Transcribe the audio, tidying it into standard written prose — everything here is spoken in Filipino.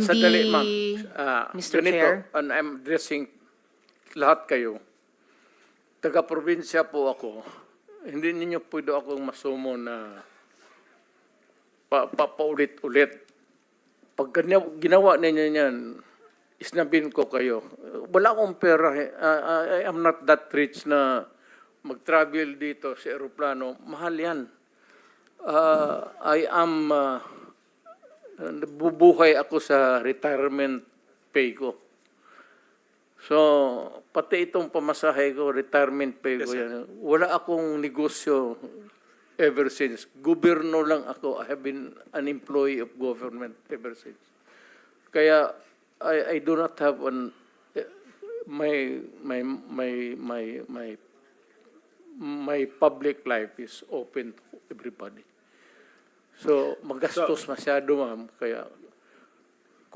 Sandali, ma'am. Mr. Ganito, Chair. and I'm addressing lahat kayo. Taga-probinsya po ako. Hindi ninyo pwede akong masumo na paulit-ulit. Pag ginawa ninyo yan, isnabin ko kayo. Wala akong pera. I am not that rich na mag-travel dito sa aeroplano. Mahal yan. I am... bubuhay ako sa retirement pay ko. So, pati itong pamasahe ko, retirement pay ko yan. Wala akong negosyo ever since. Gobyerno lang ako. I have been an employee of government ever since. Kaya, I do not have my public life is open to everybody. So, magastos masyado, ma'am. Kaya,